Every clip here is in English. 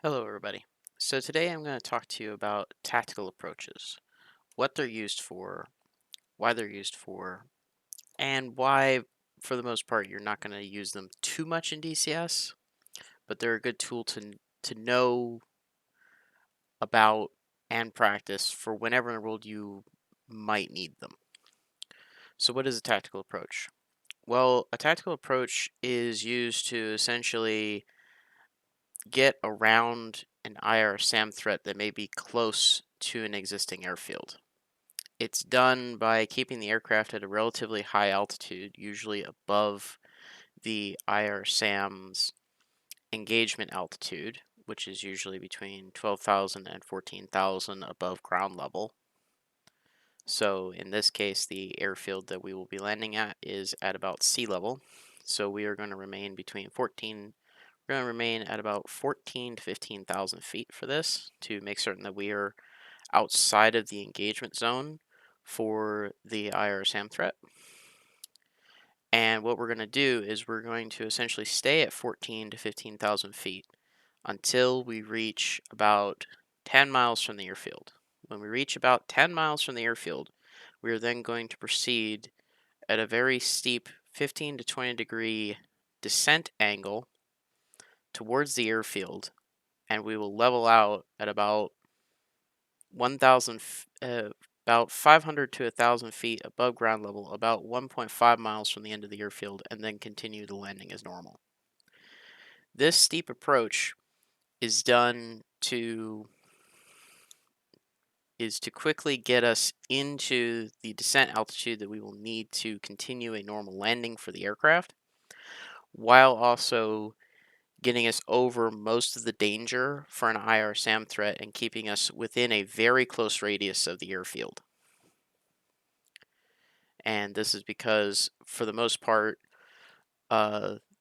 Hello, everybody. So today I'm going to talk to you about tactical approaches, what they're used for, why they're used for, and why, for the most part, you're not going to use them too much in DCS, but they're a good tool to know about and practice for whenever in the world you might need them. So what is a tactical approach? Well, a tactical approach is used to essentially get around an IR-SAM threat that may be close to an existing airfield. It's done by keeping the aircraft at a relatively high altitude, usually above the IR-SAM's engagement altitude, which is usually between 12,000 and 14,000 above ground level. So in this case, the airfield that we will be landing at is at about sea level. So we are going to remain at about 14 to 15,000 feet for this to make certain that we are outside of the engagement zone for the IR-SAM threat. And what we're going to do is we're going to essentially stay at 14 to 15,000 feet until we reach about 10 miles from the airfield. When we reach about 10 miles from the airfield, we are then going to proceed at a very steep 15 to 20 degree descent angle towards the airfield, and we will level out at about 500 to 1,000 feet above ground level, about 1.5 miles from the end of the airfield, and then continue the landing as normal. This steep approach is done to quickly get us into the descent altitude that we will need to continue a normal landing for the aircraft, while also getting us over most of the danger for an IR-SAM threat and keeping us within a very close radius of the airfield. And this is because, for the most part,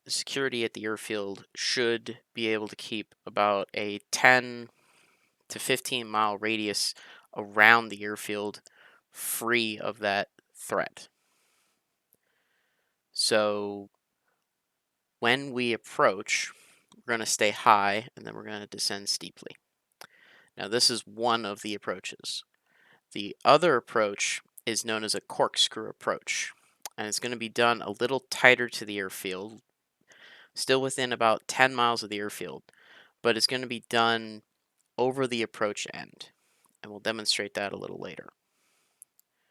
security at the airfield should be able to keep about a 10 to 15 mile radius around the airfield free of that threat. So when we approach, we're going to stay high and then we're going to descend steeply. Now, this is one of the approaches. The other approach is known as a corkscrew approach, and it's going to be done a little tighter to the airfield, still within about 10 miles of the airfield, but it's going to be done over the approach end, and we'll demonstrate that a little later.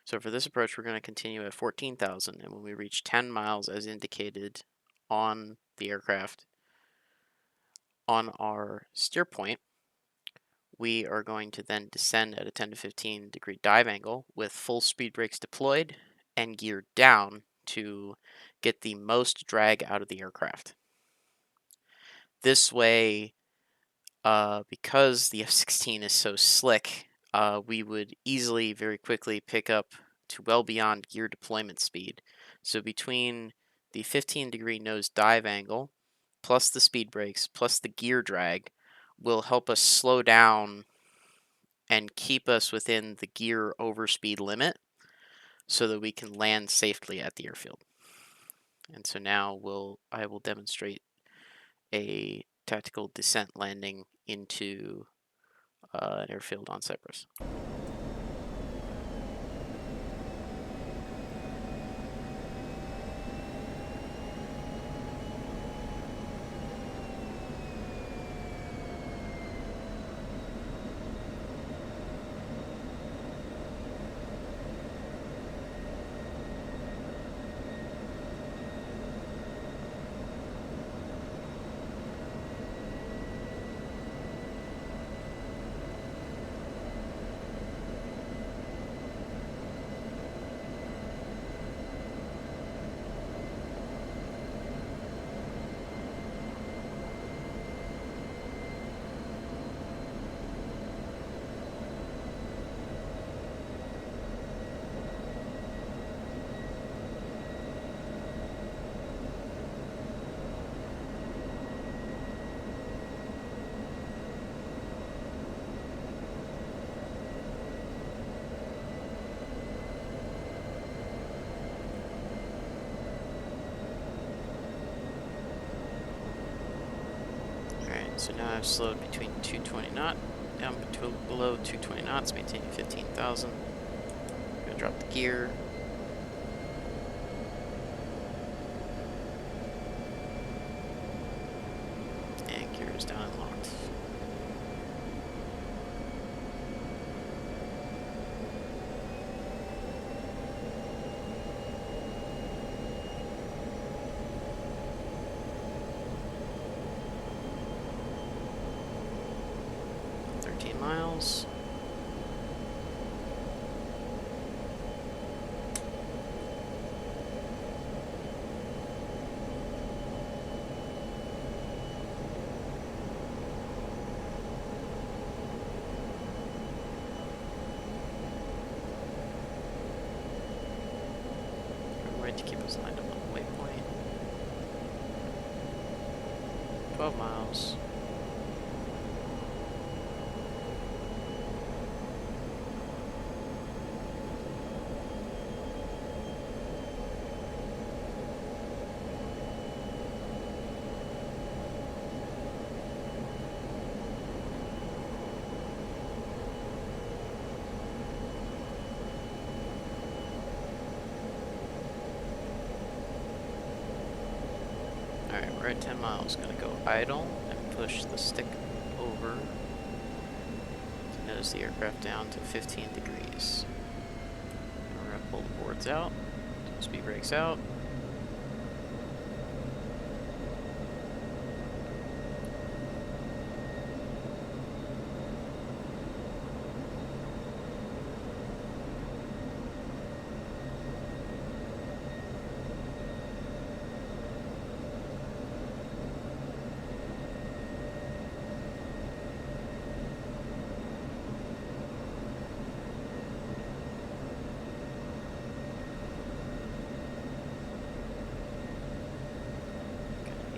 So for this approach, we're going to continue at 14,000, and when we reach 10 miles as indicated on the aircraft, on our steer point, we are going to then descend at a 10 to 15 degree dive angle with full speed brakes deployed and geared down to get the most drag out of the aircraft. This way, because the F-16 is so slick, we would easily, very quickly pick up to well beyond gear deployment speed. So between the 15 degree nose dive angle, plus the speed brakes, plus the gear drag, will help us slow down and keep us within the gear overspeed limit so that we can land safely at the airfield. And so now I will demonstrate a tactical descent landing into an airfield on Cyprus. So now I've slowed between 220 knot, down below 220 knots, maintaining 15,000. I'm gonna drop the gear. And gear is down and locked. Miles. Right to keep us lined up on the waypoint. 12 miles. Alright, we're at 10 miles. Gonna go idle and push the stick over to nose the aircraft down to 15 degrees. And we're gonna pull the boards out, speed brakes out.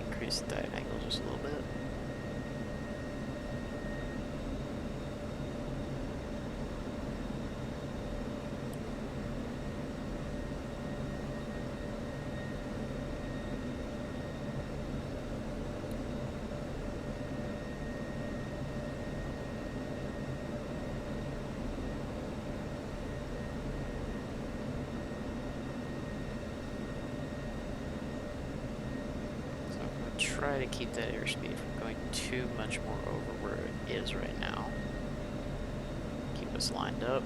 Increase the dive angle just a little bit. Try to keep that airspeed from going too much more over where it is right now. Keep us lined up.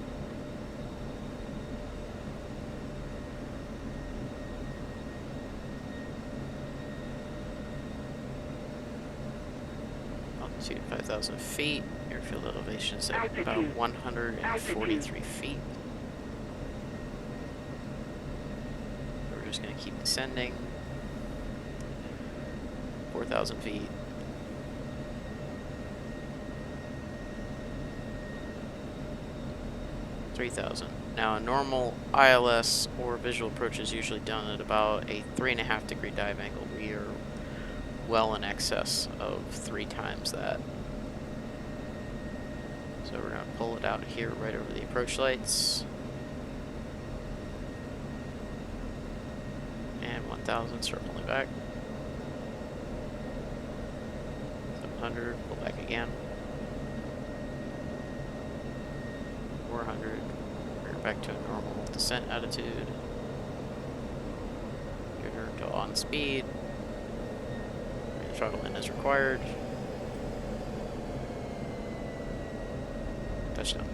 Altitude 5,000 feet. Airfield elevation is at about 143 feet. We're just going to keep descending. 4,000 feet. 3,000. Now a normal ILS or visual approach is usually done at about a 3.5 degree dive angle. We are well in excess of 3 times that. So we're going to pull it out here right over the approach lights. And 1,000, circling back. 700, pull back again. 400, we're back to a normal descent attitude. Gear to on speed. Throttle in as required. Touchdown.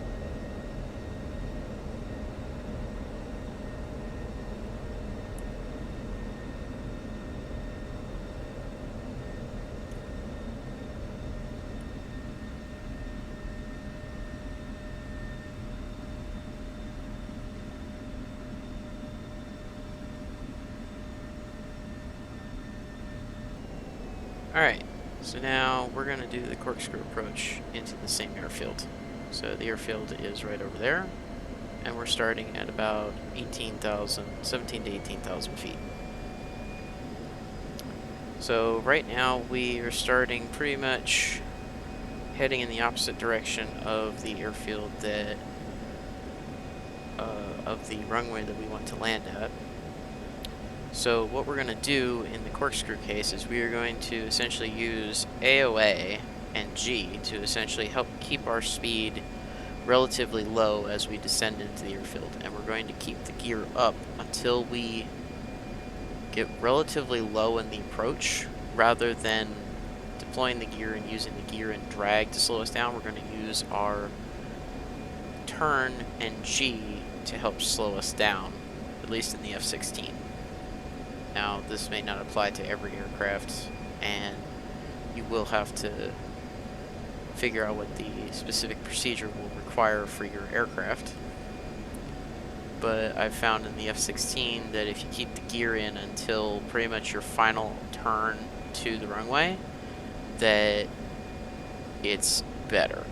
Alright, so now we're going to do the corkscrew approach into the same airfield. So the airfield is right over there, and we're starting at about 17 to 18,000 feet. So right now we are starting pretty much heading in the opposite direction of the airfield that, of the runway that we want to land at. So what we're going to do in the corkscrew case is we are going to essentially use AOA and G to essentially help keep our speed relatively low as we descend into the airfield. And we're going to keep the gear up until we get relatively low in the approach, rather than deploying the gear and using the gear and drag to slow us down. We're going to use our turn and G to help slow us down, at least in the F-16. Now, this may not apply to every aircraft, and you will have to figure out what the specific procedure will require for your aircraft. But I've found in the F-16 that if you keep the gear in until pretty much your final turn to the runway, that it's better.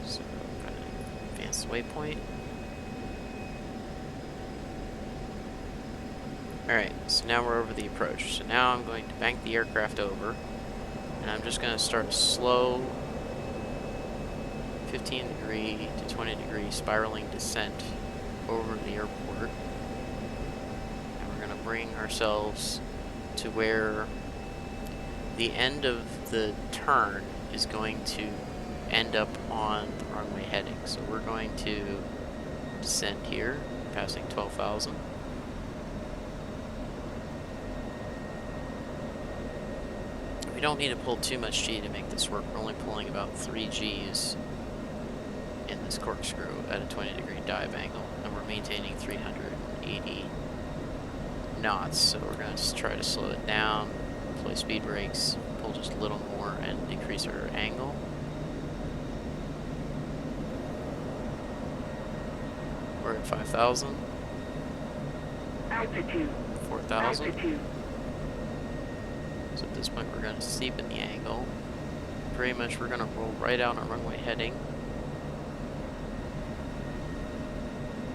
So I'm going to advance the waypoint. Alright, so now we're over the approach. So now I'm going to bank the aircraft over, and I'm just going to start a slow 15 degree to 20 degree spiraling descent over the airport. And we're going to bring ourselves to where the end of the turn is going to end up on the runway heading. So we're going to descend here, passing 12,000. We don't need to pull too much G to make this work. We're only pulling about 3 Gs in this corkscrew at a 20 degree dive angle, and we're maintaining 380 knots. So we're going to just try to slow it down, deploy speed brakes, pull just a little more, and decrease our angle. We're at 5,000. Altitude. 4,000. Altitude. So at this point, we're going to steepen the angle. Pretty much, we're going to roll right out on runway heading.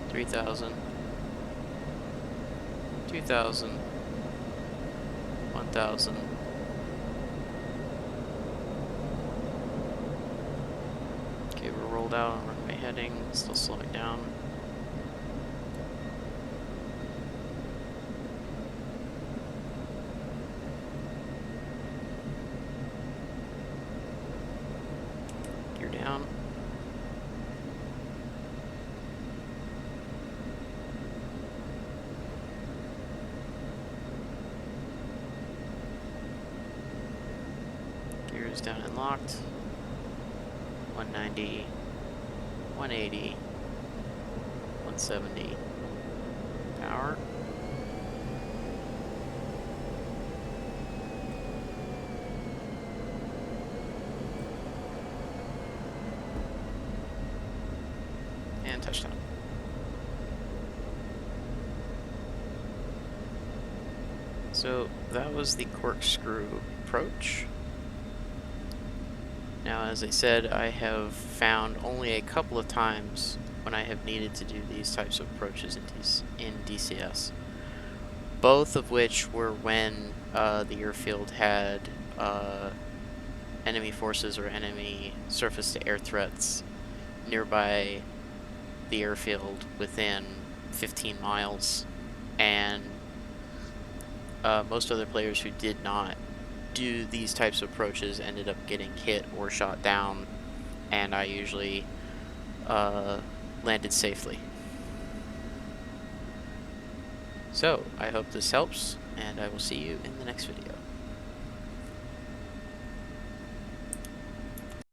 3,000. 2,000. 1,000. Okay, we're rolled out on runway heading. Still slowing down. Gear down. Gears down and locked. 190, 180, 170. Power. And touchdown. So that was the corkscrew approach. Now, as I said, I have found only a couple of times when I have needed to do these types of approaches in DCS. Both of which were when the airfield had enemy forces or enemy surface-to-air threats nearby the airfield within 15 miles. And most other players who did not do these types of approaches ended up getting hit or shot down, and I usually landed safely. So I hope this helps, and I will see you in the next video.